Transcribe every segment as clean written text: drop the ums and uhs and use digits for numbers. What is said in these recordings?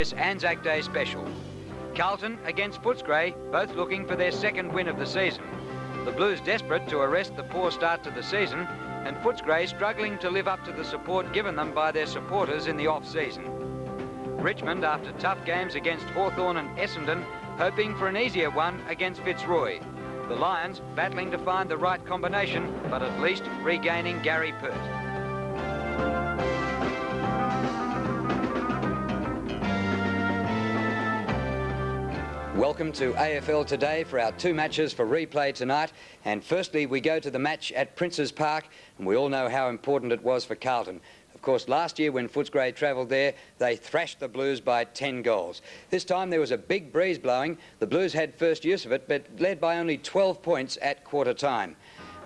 This Anzac Day special. Carlton against Footscray, both looking for their second win of the season. The Blues desperate to arrest the poor start to the season, and Footscray struggling to live up to the support given them by their supporters in the off-season. Richmond, after tough games against Hawthorn and Essendon, hoping for an easier one against Fitzroy. The Lions battling to find the right combination, but at least regaining Gary Pert. Welcome to AFL Today for our two matches for replay tonight. And firstly, we go to the match at Princes Park, and we all know how important it was for Carlton. Of course, last year when Footscray travelled there, they thrashed the Blues by 10 goals. This time there was a big breeze blowing. The Blues had first use of it, but led by only 12 points at quarter time.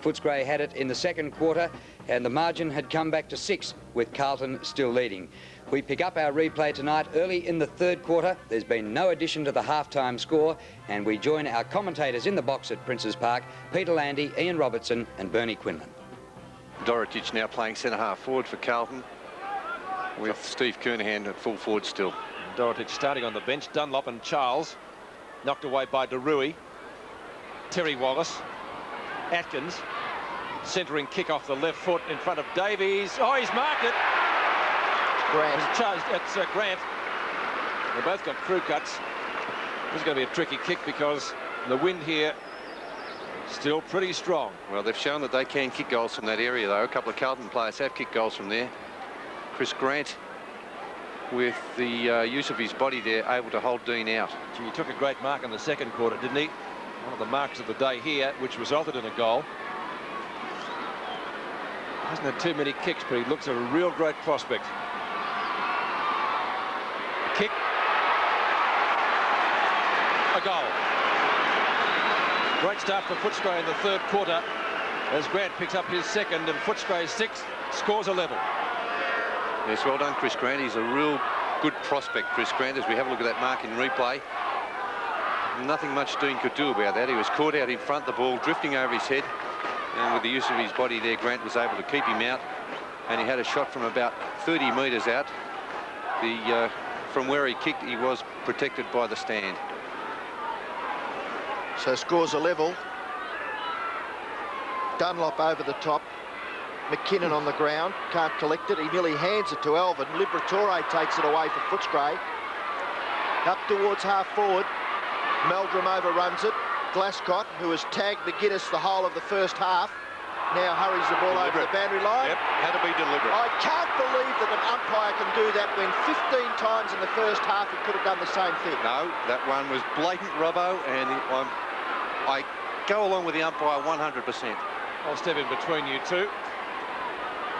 Footscray had it in the second quarter, and the margin had come back to 6, with Carlton still leading. We pick up our replay tonight early in the third quarter. There's been no addition to the half-time score, and we join our commentators in the box at Princes Park, Peter Landy, Ian Robertson and Bernie Quinlan. Dorotic now playing centre-half forward for Carlton, with Steve Kernahan at full forward still. Dorotic starting on the bench. Dunlop and Charles knocked away by DeRuy. Terry Wallace. Atkins. Centering kick off the left foot in front of Davies. Oh, he's marked it. Grant. It's Grant. They both got crew cuts. This is going to be a tricky kick because the wind here still pretty strong. Well, they've shown that they can kick goals from that area, though. A couple of Carlton players have kicked goals from there. Chris Grant, with the use of his body there, able to hold Dean out. Gee, he took a great mark in the second quarter, didn't he? One of the marks of the day here, which resulted in a goal. Hasn't had too many kicks, but he looks a real great prospect. Kick. A goal. Great start for Footscray in the third quarter as Grant picks up his second, and Footscray's 6th, scores a level. Yes, well done, Chris Grant. He's a real good prospect, Chris Grant, as we have a look at that mark in replay. Nothing much Dean could do about that. He was caught out in front, the ball drifting over his head, and with the use of his body there, Grant was able to keep him out, and he had a shot from about 30 metres out. From where he kicked, he was protected by the stand. So scores a level. Dunlop over the top. McKinnon on the ground, can't collect it. He nearly hands it to Alvin. Liberatore takes it away for Footscray. Up towards half forward. Meldrum overruns it. Glascott, who has tagged McGuinness the whole of the first half, now hurries the ball over the boundary line. Yep, had to be deliberate. I can't believe that an umpire can do that when 15 times in the first half he could have done the same thing. No, that one was blatant robbo, and I go along with the umpire 100%. I'll step in between you two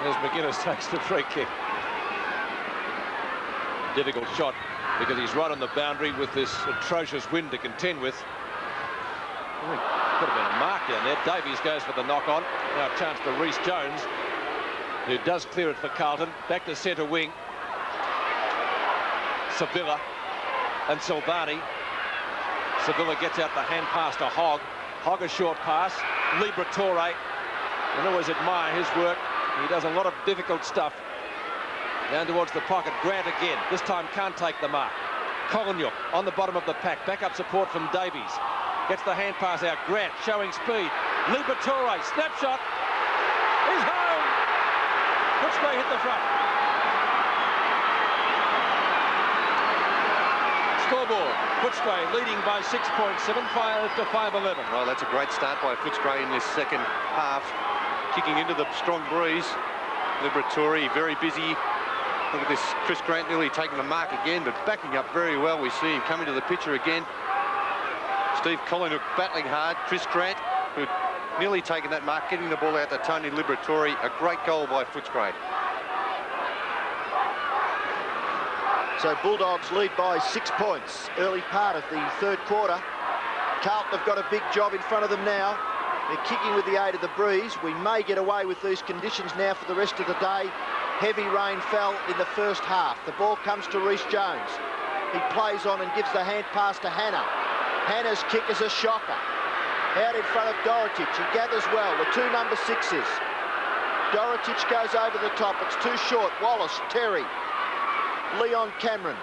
as McGuinness takes the free kick. Difficult shot because he's right on the boundary with this atrocious wind to contend with. Could have been a mark down there. Davies goes for the knock-on. Now a chance for Rhys Jones, who does clear it for Carlton. Back to centre wing. Sevilla and Silvani. Sevilla gets out the hand pass to Hogg. Hogg a short pass. Liberatore. And always admire his work. He does a lot of difficult stuff. Down towards the pocket. Grant again. This time can't take the mark. Kolonyuk on the bottom of the pack. Backup support from Davies. Gets the hand pass out. Grant showing speed. Liberatore, snapshot. He's home. Footscray hit the front. Scoreboard. Footscray leading by 6.75 to 5-11. Well, that's a great start by Footscray in this second half. Kicking into the strong breeze. Liberatore very busy. Look at this, Chris Grant nearly taking the mark again, but backing up very well. We see him coming to the picture again. Steve Kolonyuk battling hard. Chris Grant, who'd nearly taken that mark, getting the ball out to Tony Liberatore. A great goal by Footscray. So Bulldogs lead by 6 points. Early part of the third quarter. Carlton have got a big job in front of them now. They're kicking with the aid of the breeze. We may get away with these conditions now for the rest of the day. Heavy rain fell in the first half. The ball comes to Rhys Jones. He plays on and gives the hand pass to Hannah. Hannah's kick is a shocker. Out in front of Dorotic. He gathers well. The two number 6s. Dorotic goes over the top. It's too short. Wallace, Terry. Leon Cameron.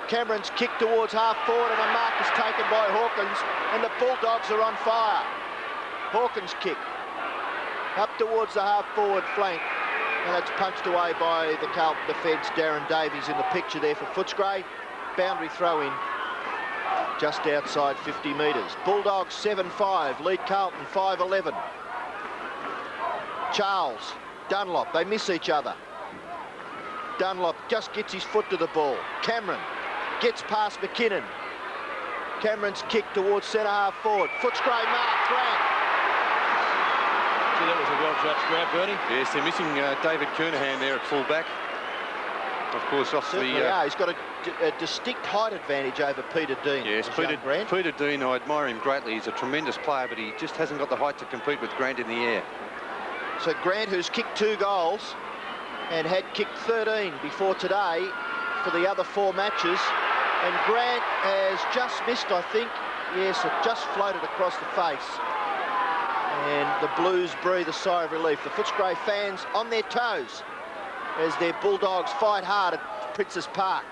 Cameron's kick towards half forward, and a mark is taken by Hawkins, and the Bulldogs are on fire. Hawkins' kick up towards the half forward flank, and it's punched away by the Carlton defence. Darren Davies in the picture there for Footscray. Boundary throw in just outside 50 metres. Bulldogs 7-5, lead Carlton 5-11. Charles, Dunlop, they miss each other. Dunlop just gets his foot to the ball. Cameron gets past McKinnon. Cameron's kick towards centre half forward. Footscray mark, Grant. See, that was a well-judged grab, Bernie. Yes, they're missing David Kernahan there at full-back. Of course, off Certainly the... he's got a distinct height advantage over Peter Dean. Yes, Peter Dean, I admire him greatly. He's a tremendous player, but he just hasn't got the height to compete with Grant in the air. So Grant, who's kicked 2 goals and had kicked 13 before today for the other 4 matches, and Grant has just missed, I think. Yes, it just floated across the face. And the Blues breathe a sigh of relief. The Footscray fans on their toes as their Bulldogs fight hard at Princes Park.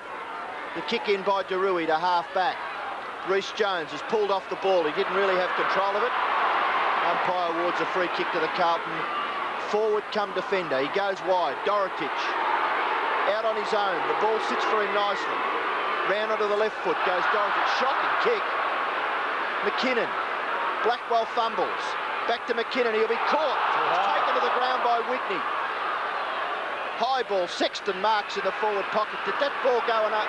The kick in by Derui to half-back. Rhys Jones has pulled off the ball. He didn't really have control of it. Umpire awards a free kick to the Carlton forward come defender. He goes wide. Dorotich out on his own. The ball sits for him nicely. Round onto the left foot goes Dorotich. Shocking kick. McKinnon. Blackwell fumbles. Back to McKinnon. He'll be caught. It's taken to the ground by Whitney. High ball. Sexton marks in the forward pocket. Did that ball go up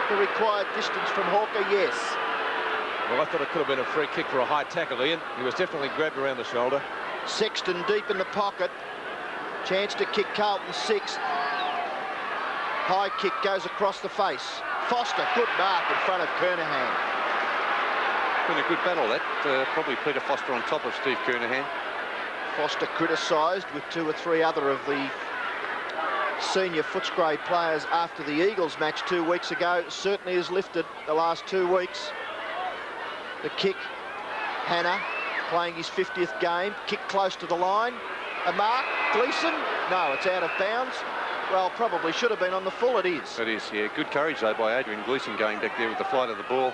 the required distance from Hawker? Yes. Well, I thought it could have been a free kick for a high tackle, Ian. He was definitely grabbed around the shoulder. Sexton deep in the pocket. Chance to kick Carlton 6. High kick goes across the face. Foster, good mark in front of Kernahan. Been a good battle, that. Probably Peter Foster on top of Steve Kernahan. Foster criticised with 2 or 3 other of the senior Footscray players after the Eagles match 2 weeks ago. Certainly has lifted the last 2 weeks. The kick, Hannah playing his 50th game, kick close to the line. A mark, Gleeson, no, it's out of bounds. Well, probably should have been on the full. It is. It is, yeah. Good courage, though, by Adrian Gleeson going back there with the flight of the ball.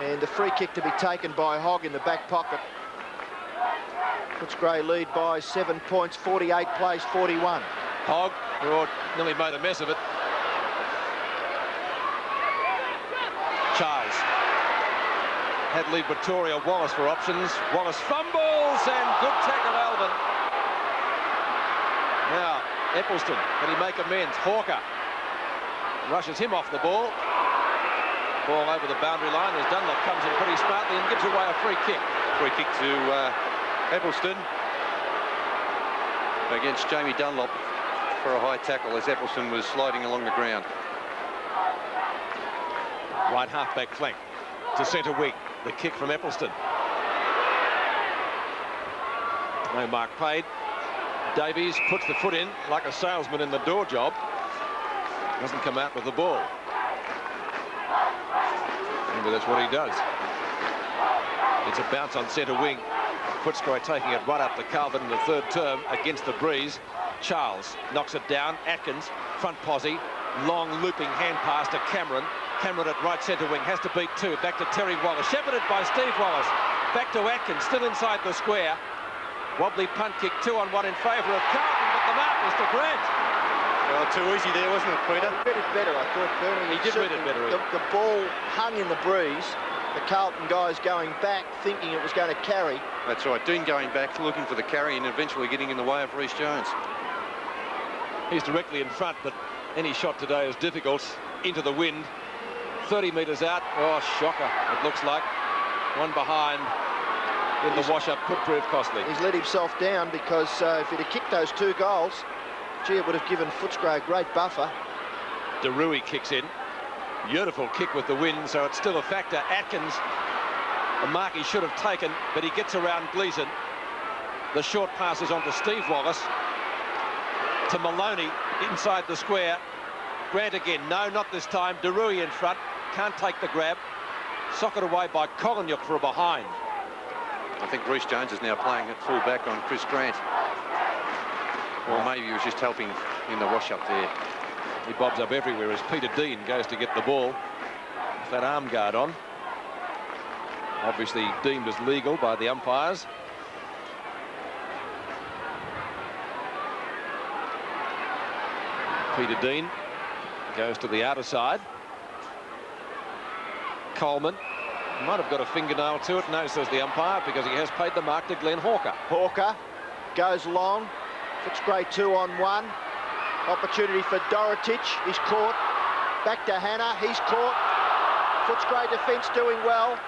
And the free kick to be taken by Hogg in the back pocket. Footscray lead by 7 points, 48 plays 41. Hogg, who nearly made a mess of it. Charles had Lee Victoria Wallace for options. Wallace fumbles, and good tackle, Alvin. Now, Eccleston, can he make amends? Hawker rushes him off the ball. Ball over the boundary line as Dunlop comes in pretty smartly and gives away a free kick. Free kick to Eccleston against Jamie Dunlop for a high tackle as Eccleston was sliding along the ground. Right half-back flank to centre wing. The kick from Eccleston. No mark paid. Davies puts the foot in like a salesman in the door job. Doesn't come out with the ball. But that's what he does. It's a bounce on centre wing. Footscray taking it right up to Carlton in the 3rd term against the breeze. Charles knocks it down. Atkins, front posse. Long looping hand pass to Cameron. Cameron at right centre wing has to beat 2. Back to Terry Wallace. Shepherded by Steve Wallace. Back to Atkins, still inside the square. Wobbly punt kick, 2-on-1 in favour of Carlton, but the mark is to Grant. Well, too easy there, wasn't it, Peter? Read it better, I thought, Bernie. He did read it better. The ball hung in the breeze. The Carlton guys going back, thinking it was going to carry. That's right. Dean going back, looking for the carry and eventually getting in the way of Rhys Jones. He's directly in front, but any shot today is difficult. Into the wind. 30 metres out. Oh, shocker, it looks like. One behind in the wash-up could prove costly. He's let himself down because if he'd have kicked those 2 goals, gee, it would have given Footscray a great buffer. Derui kicks in. Beautiful kick with the wind, so it's still a factor. Atkins, a mark he should have taken, but he gets around Gleeson. The short passes on to Steve Wallace. To Maloney inside the square. Grant again. No, not this time. Derui in front. Can't take the grab. Socked away by Kolonyuk for a behind. I think Rhys Jones is now playing at full back on Chris Grant. Or maybe he was just helping in the wash-up there. He bobs up everywhere as Peter Dean goes to get the ball. with that arm guard on. Obviously deemed as legal by the umpires. Peter Dean goes to the outer side. Coleman might have got a fingernail to it. No, says the umpire, because he has paid the mark to Glenn Hawker. Hawker goes long. Footscray 2-on-1. Opportunity for Dorotich. He's caught. Back to Hannah. He's caught. Footscray defence doing well.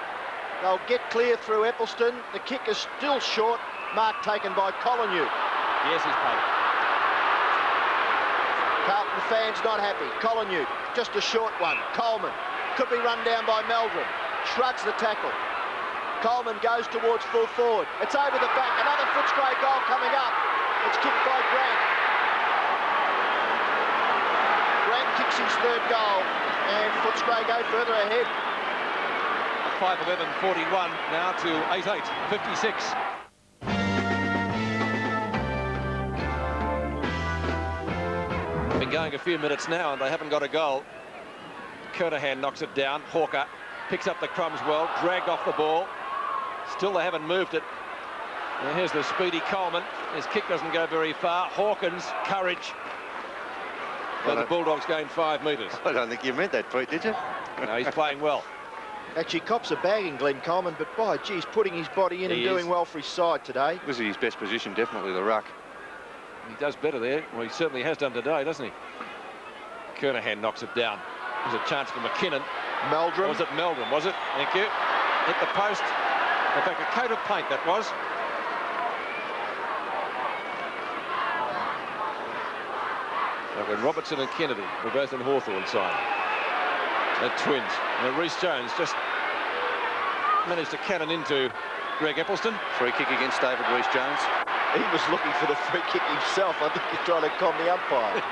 They'll get clear through Eccleston. The kick is still short. Mark taken by Collingham. Yes, he's paid it. Carlton fans not happy. Collingham, just a short one. Coleman could be run down by Meldrum. Shrugs the tackle. Coleman goes towards full forward. It's over the back. Another Footscray goal coming up. It's kicked by Grant. Grant kicks his third goal, and Footscray go further ahead. 5-11-41 now to 8-8-56. Been going a few minutes now and they haven't got a goal. Kernahan knocks it down. Hawker picks up the crumbs well, dragged off the ball. Still they haven't moved it. And here's the speedy Coleman. His kick doesn't go very far. Hawkins, courage. But the Bulldogs gained 5 metres. I don't think you meant that, Pete, did you? No, he's playing well. Actually, cops a bagging Glenn Coleman, but by geez, putting his body in and doing well for his side today. This is his best position, definitely, the ruck. He does better there. Well, he certainly has done today, doesn't he? Kernahan knocks it down. There's a chance for McKinnon. Meldrum. Or was it Meldrum, was it? Thank you. Hit the post. In fact, a coat of paint that was. So when Robertson and Kennedy were both in Hawthorn side. The twins. And Rhys Jones just managed to cannon into Greg Eccleston. Free kick against David Rhys Jones. He was looking for the free kick himself. I think he's trying to calm the umpire.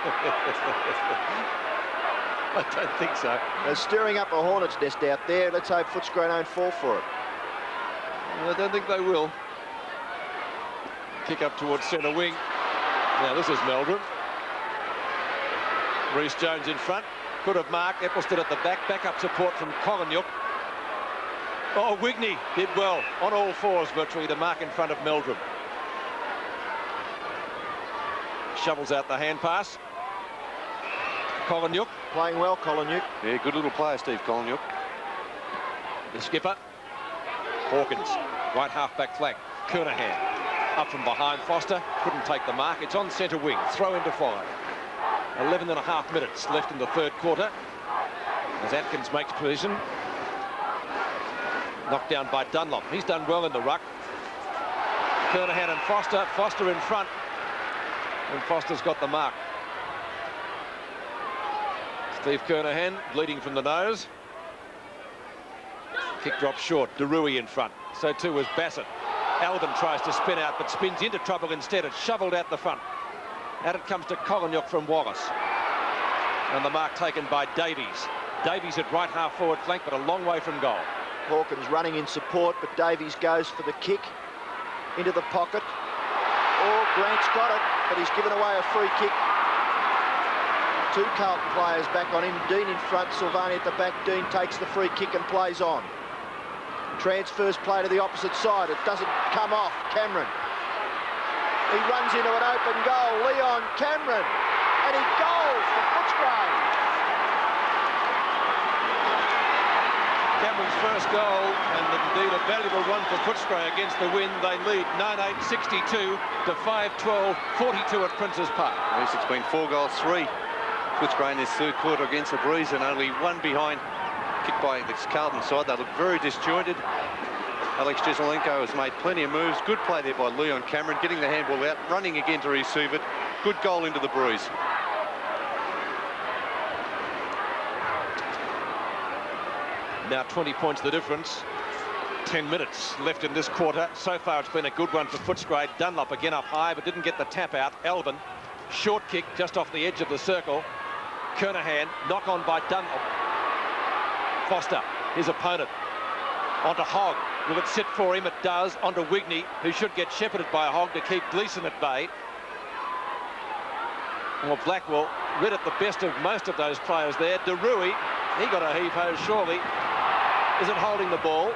I don't think so. They're stirring up a hornet's nest out there. Let's hope Footscray don't fall for it. I don't think they will. Kick up towards centre wing. Now this is Meldrum. Rhys Jones in front. Could have marked. Eccleston at the back. Backup support from Collingham. Oh, Wigney did well on all fours virtually to mark in front of Meldrum. Shovels out the hand pass. Collingham. Playing well, Collingham. Yeah, good little player, Steve Collingham. The skipper. Hawkins. Right half-back flank. Kernahan. Up from behind. Foster couldn't take the mark. It's on centre wing. Throw into 5. 11.5 minutes left in the third quarter. As Atkins makes position. Knocked down by Dunlop. He's done well in the ruck. Kernahan and Foster. Foster in front. And Foster's got the mark. Steve Kernahan bleeding from the nose. Kick drops short. DeRuy in front. So too was Bassett. Albin tries to spin out but spins into trouble instead. It's shoveled out the front. Out it comes to Collingham from Wallace. And the mark taken by Davies. Davies at right half forward flank but a long way from goal. Hawkins running in support, but Davies goes for the kick into the pocket. Oh, Grant's got it, but he's given away a free kick. 2 Carlton players back on him. Dean in front, Silvani at the back. Dean takes the free kick and plays on. Transfers play to the opposite side. It doesn't come off. Cameron. He runs into an open goal. Leon Cameron. And he goals for Footscray. Cameron's first goal, and indeed a valuable one for Footscray against the wind. They lead 9-8-62 to 5-12-42 at Princes Park. Yes, it's been 4 goals, 3 Footscray in this third quarter against the Breeze, and only 1 behind. Kicked by the Carlton side. They look very disjointed. Alex Jesselenko has made plenty of moves. Good play there by Leon Cameron, getting the handball out, running again to receive it. Good goal into the Breeze. Now 20 points the difference. 10 minutes left in this quarter. So far it's been a good one for Footscray. Dunlop again up high but didn't get the tap out. Albin, short kick just off the edge of the circle. Kernahan, knock on by Dunlop. Foster, his opponent. Onto Hogg. Will it sit for him? It does. Onto Wigney, who should get shepherded by Hogg to keep Gleeson at bay. Well, Blackwell rid at the best of most of those players there. DeRuy He got a heave-ho, surely. Is it holding the ball?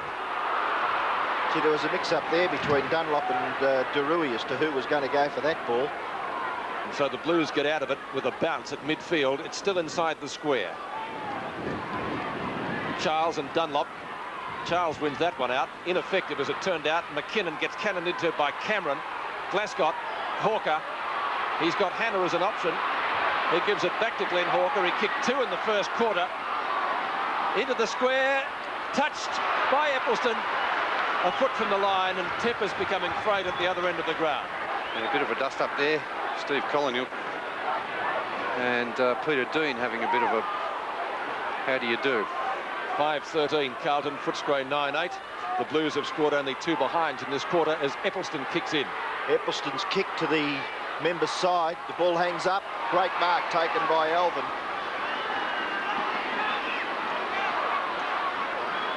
See, there was a mix-up there between Dunlop and Derui as to who was going to go for that ball. And so the Blues get out of it with a bounce at midfield. It's still inside the square. Charles and Dunlop. Charles wins that one out. Ineffective as it turned out. McKinnon gets cannoned into by Cameron. Glasgow, Hawker. He's got Hannah as an option. He gives it back to Glenn Hawker. He kicked 2 in the first quarter. Into the square. Touched by Eccleston. A foot from the line, and Tepper's becoming frayed at the other end of the ground. And a bit of a dust up there. Steve Collingwood and Peter Dean having a bit of a how do you do. 5-13 Carlton, Footscray 9-8. The Blues have scored only 2 behinds in this quarter as Eccleston kicks in. Eccleston's kick to the members' side. The ball hangs up. Great mark taken by Alvin.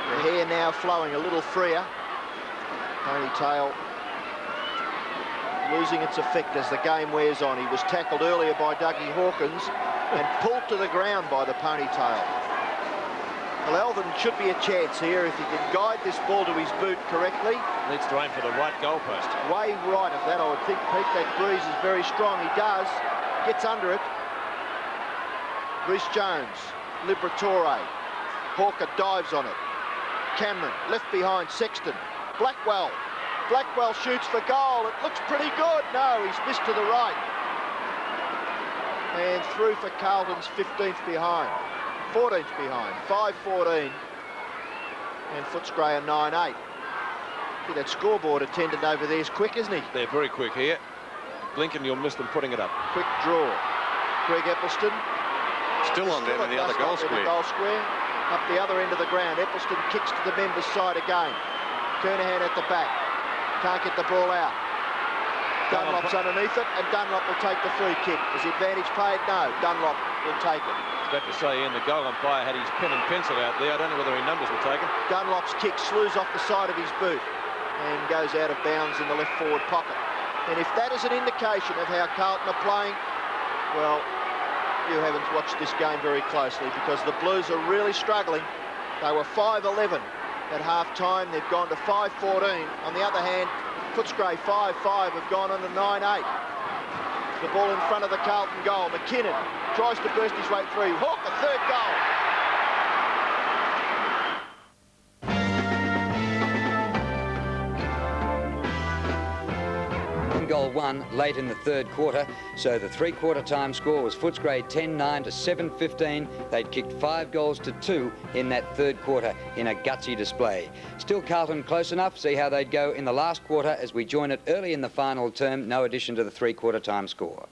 The hair now flowing a little freer. Ponytail losing its effect as the game wears on. He was tackled earlier by Dougie Hawkins and pulled to the ground by the ponytail. Well, Alvin should be a chance here if he can guide this ball to his boot correctly. Needs to aim for the right goalpost. Way right of that, I would think, Pete. That breeze is very strong. He does. Gets under it. Rhys Jones, Liberatore. Hawker dives on it. Cameron, left behind Sexton. Blackwell. Blackwell shoots for goal. It looks pretty good. No, he's missed to the right. And through for Carlton's 15th behind. 14th behind. 5-14. And Footscray are 9-8. See, that scoreboard attendant over there is quick, isn't he? They're very quick here. Blink and you'll miss them putting it up. Quick draw. Greg Eccleston. Still on them in the other goal square. Up the other end of the ground. Eccleston kicks to the members' side again. Kernahan at the back. Can't get the ball out. Dunlop's underneath it, and Dunlop will take the free kick. Is the advantage paid? No. Dunlop will take it. I was about to say, Ian, the goal umpire had his pen and pencil out there. I don't know whether any numbers were taken. Dunlop's kick slews off the side of his boot and goes out of bounds in the left forward pocket. And if that is an indication of how Carlton are playing, well, you haven't watched this game very closely because the Blues are really struggling. They were 5-11 at half-time. They've gone to 5-14. On the other hand, Footscray 5-5 have gone on to 9-8. The ball in front of the Carlton goal. McKinnon tries to burst his way through. Hawker, third goal. Goal 1 late in the third quarter, so the three-quarter time score was Footscray 10-9 to 7-15. They'd kicked 5 goals to 2 in that third quarter in a gutsy display. Still Carlton close enough. See how they'd go in the last quarter as we join it early in the final term. No addition to the three-quarter time score.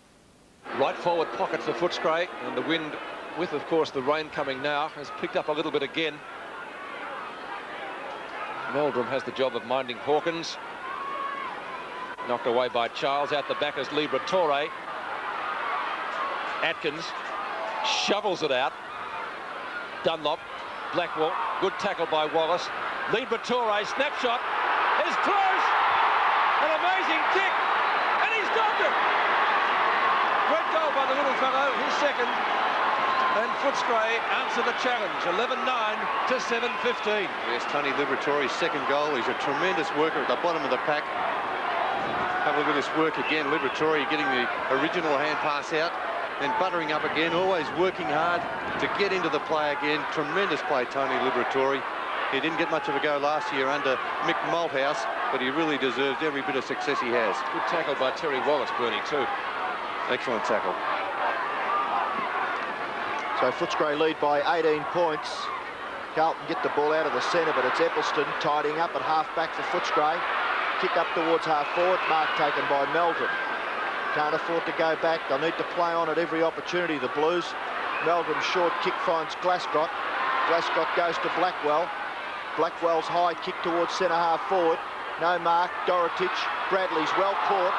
Right forward pocket for Footscray, and the wind, with of course the rain coming now, has picked up a little bit again. Meldrum has the job of minding Hawkins. Knocked away by Charles. Out the back is Liberatore. Atkins shovels it out. Dunlop, Blackwell, good tackle by Wallace. Liberatore, snapshot, is close. An amazing kick, and he's got it. Great goal by the little fellow, his second. And Footscray answer the challenge, 11-9 to 7-15. Yes, Tony Liberatore's second goal. He's a tremendous worker at the bottom of the pack. Have a look at this work again. Liberatore getting the original hand pass out, then buttering up again, always working hard to get into the play again. Tremendous play, Tony Liberatore. He didn't get much of a go last year under Mick Malthouse, but he really deserves every bit of success he has. Good tackle by Terry Wallace, Bernie, too. Excellent tackle. So Footscray lead by 18 points. Carlton get the ball out of the centre, but it's Eccleston tidying up at half-back for Footscray. Kick up towards half-forward, mark taken by Meldrum. Can't afford to go back. They'll need to play on at every opportunity, the Blues. Meldrum's short kick finds Glasgow. Glasgow goes to Blackwell. Blackwell's high kick towards centre half-forward. No mark, Dorotich. Bradley's well caught.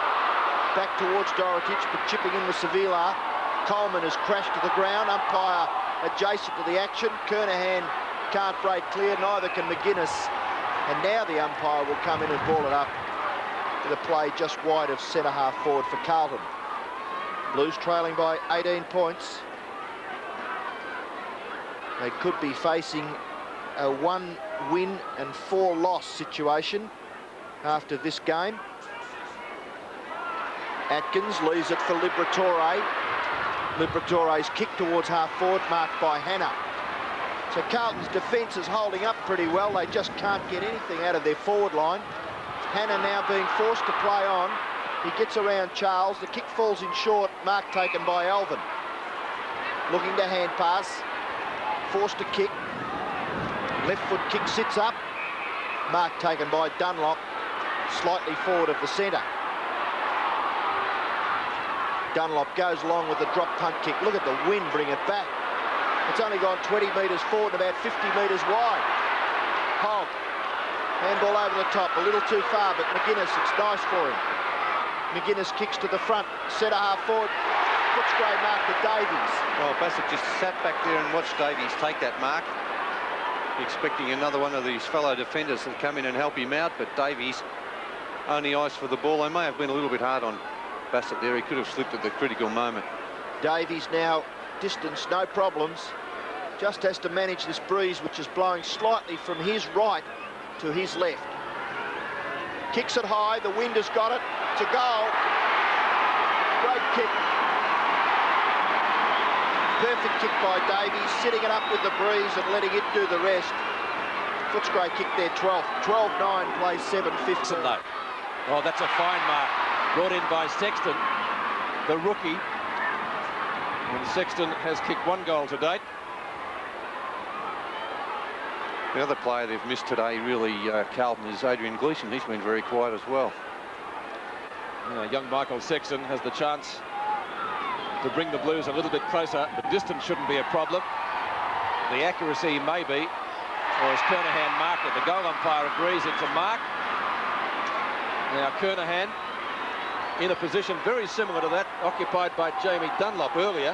Back towards Dorotich, but chipping in with Sevilla. Coleman has crashed to the ground. Umpire adjacent to the action. Kernahan can't break clear, neither can McGuinness. And now the umpire will come in and ball it up with a play just wide of centre half forward for Carlton. Blues trailing by 18 points. They could be facing a 1-win and 4-loss situation after this game. Atkins leaves it for Liberatore. Liberatore's kick towards half-forward, marked by Hannah. So Carlton's defence is holding up pretty well. They just can't get anything out of their forward line. Hannah now being forced to play on. He gets around Charles. The kick falls in short. Mark taken by Alvin. Looking to hand pass. Forced to kick. Left foot kick sits up. Mark taken by Dunlop. Slightly forward of the centre. Dunlop goes along with the drop punt kick. Look at the wind bring it back. It's only gone 20 metres forward and about 50 metres wide. Hogg. Handball over the top. A little too far, but McGuinness, it's nice for him. McGuinness kicks to the front. Centre half forward. Footscray mark to Davies. Well, Bassett just sat back there and watched Davies take that mark, expecting another one of these fellow defenders to come in and help him out, but Davies only eyes for the ball. They may have been a little bit hard on Bassett there. He could have slipped at the critical moment. Davies now distance, no problems. Just has to manage this breeze, which is blowing slightly from his right to his left. Kicks it high, the wind has got it. It's a goal. Great kick. Perfect kick by Davies, sitting it up with the breeze and letting it do the rest. Footscray kicked their 12th. 12-9, plays 7-15. Oh, that's a fine mark. Brought in by Sexton, the rookie. And Sexton has kicked 1 goal to date. The other player they've missed today, really, Carlton, is Adrian Gleeson. He's been very quiet as well. Young Michael Sexton has the chance to bring the Blues a little bit closer. The distance shouldn't be a problem. The accuracy may be. Or as Kernahan marked it, the goal umpire agrees it's a mark. Now Kernahan in a position very similar to that occupied by Jamie Dunlop earlier.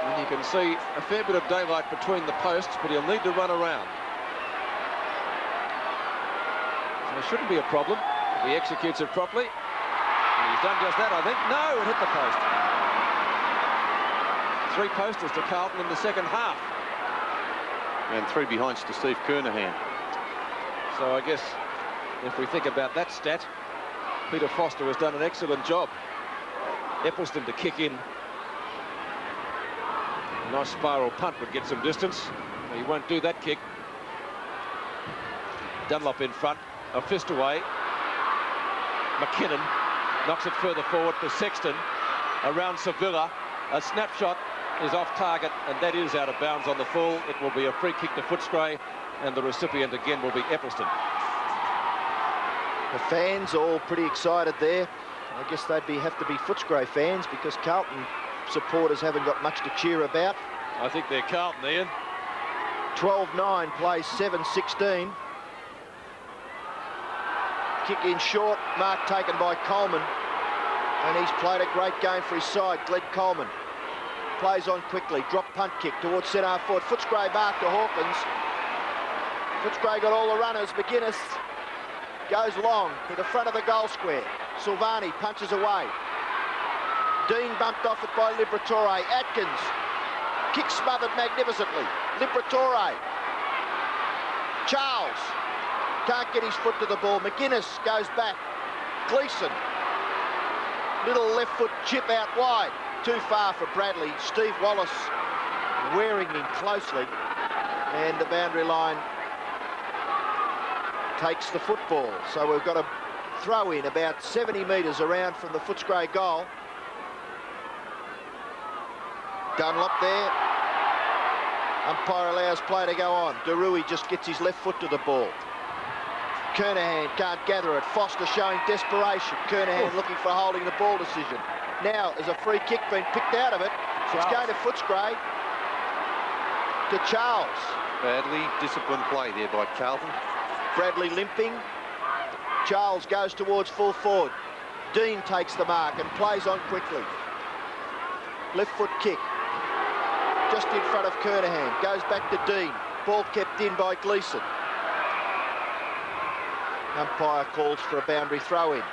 And you can see a fair bit of daylight between the posts, but he'll need to run around. So it shouldn't be a problem if he executes it properly. And he's done just that, I think. No, it hit the post. 3 posters to Carlton in the second half. And 3 behinds to Steve Kernahan. So I guess if we think about that stat, Peter Foster has done an excellent job. Eccleston to kick in. A nice spiral punt would get some distance. He won't do that kick. Dunlop in front, a fist away. McKinnon knocks it further forward to Sexton. Around Sevilla, a snapshot is off target, and that is out of bounds on the full. It will be a free kick to Footscray, and the recipient again will be Eccleston. The fans all pretty excited there. I guess they'd have to be Footscray fans, because Carlton supporters haven't got much to cheer about. I think they're Carlton, Ian. 12-9, plays 7-16. Kick in short, mark taken by Coleman. And he's played a great game for his side, Glenn Coleman. Plays on quickly, drop punt kick towards centre half forward. Footscray mark to Hawkins. Footscray got all the runners. McGuinness goes long to the front of the goal square. Silvani punches away. Dean bumped off it by Liberatore. Atkins, kick smothered magnificently. Liberatore. Charles can't get his foot to the ball. McGuinness goes back. Gleeson, little left foot chip out wide. Too far for Bradley. Steve Wallace wearing him closely. And the boundary line takes the football. So we've got a throw in about 70 metres around from the Footscray goal. Dunlop there. Umpire allows play to go on. Derui just gets his left foot to the ball. Kernahan can't gather it. Foster showing desperation. Kernahan looking for holding the ball decision. Now, as a free kick being picked out of it, It's going to Footscray. To Charles. Badly disciplined play there by Carlton. Bradley limping. Charles goes towards full forward. Dean takes the mark and plays on quickly. Left foot kick. Just in front of Kernahan. Goes back to Dean. Ball kept in by Gleeson. Umpire calls for a boundary throw-in.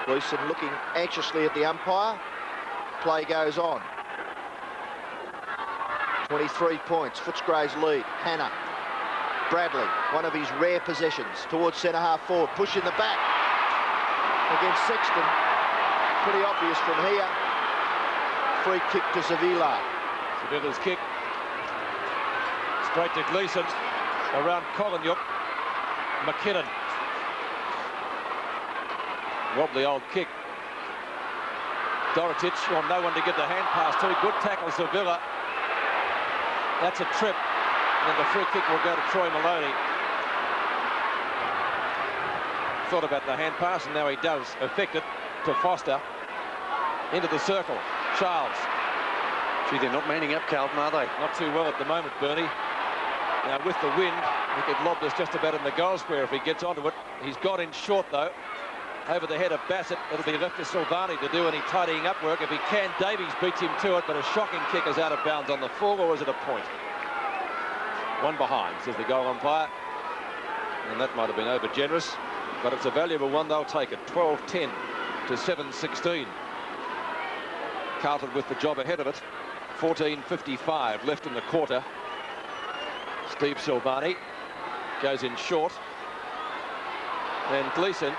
Gleeson looking anxiously at the umpire. Play goes on. 23 points, Footscray's lead. Hannah. Bradley, one of his rare possessions, towards centre-half forward, push in the back against Sexton. Pretty obvious from here. Free kick to Sevilla. Sevilla's kick. Straight to Gleeson. Around Collingwood. McKinnon. Wobbly old kick. Dorotic, well, no one to get the hand pass to. Good tackle, Sevilla. That's a trip. And the free kick will go to Troy Maloney. Thought about the hand pass, and now he does effect it to Foster. Into the circle. Charles. Gee, they're not manning up, Carlton, are they? Not too well at the moment, Bernie. Now, with the wind, he could lob this just about in the goal square if he gets onto it. He's got in short, though. Over the head of Bassett. It'll be left to Silvani to do any tidying up work. If he can, Davies beats him to it, but a shocking kick is out of bounds on the full, or is it a point? One behind, says the goal umpire. And that might have been over generous, but it's a valuable one. They'll take it. 12-10 to 7-16. Carlton with the job ahead of it. 14:55 left in the quarter. Steve Silvani goes in short. And Gleeson,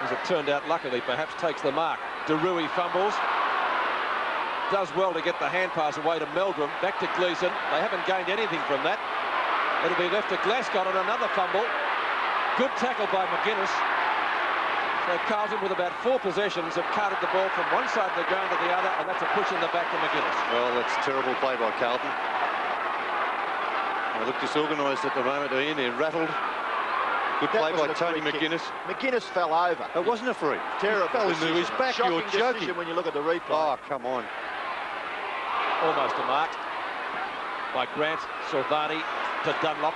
as it turned out luckily, perhaps takes the mark. DeRuy fumbles. Does well to get the hand pass away to Meldrum. Back to Gleeson. They haven't gained anything from that. It'll be left to Glasgow on another fumble. Good tackle by McGuinness. So Carlton, with about 4 possessions, have carted the ball from one side of the ground to the other, and that's a push in the back to McGuinness. Well, that's terrible play by Carlton. They look disorganised at the moment, Ian. They're rattled. Good play by Tony McGuinness. McGuinness fell over. It wasn't a free. Terrible. He fell into his back. You're joking. When you look at the replay. Oh, come on. Almost a mark by Grant. Silvani to Dunlop.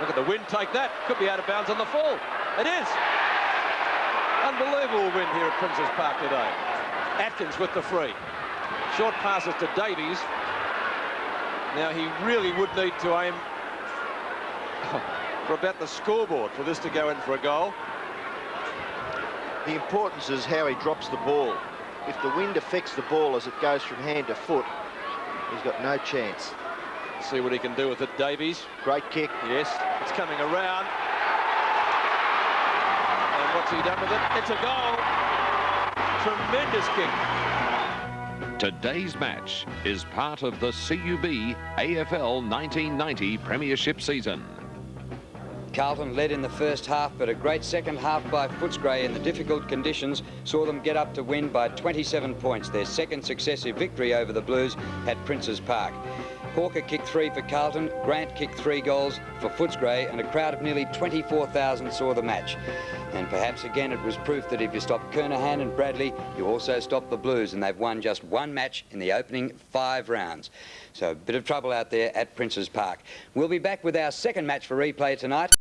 Look at the wind, take that. Could be out of bounds on the full. It is. Unbelievable wind here at Princes Park today. Atkins with the free. Short passes to Davies. Now he really would need to aim for about the scoreboard for this to go in for a goal. The importance is how he drops the ball. If the wind affects the ball as it goes from hand to foot, he's got no chance. See what he can do with it, Davies. Great kick. Yes, it's coming around. And what's he done with it? It's a goal. Tremendous kick. Today's match is part of the CUB AFL 1990 Premiership season. Carlton led in the first half, but a great second half by Footscray in the difficult conditions saw them get up to win by 27 points, their second successive victory over the Blues at Princes Park. Hawker kicked 3 for Carlton, Grant kicked 3 goals for Footscray, and a crowd of nearly 24,000 saw the match. And perhaps again it was proof that if you stop Kernahan and Bradley, you also stop the Blues, and they've won just 1 match in the opening 5 rounds. So a bit of trouble out there at Princes Park. We'll be back with our second match for replay tonight.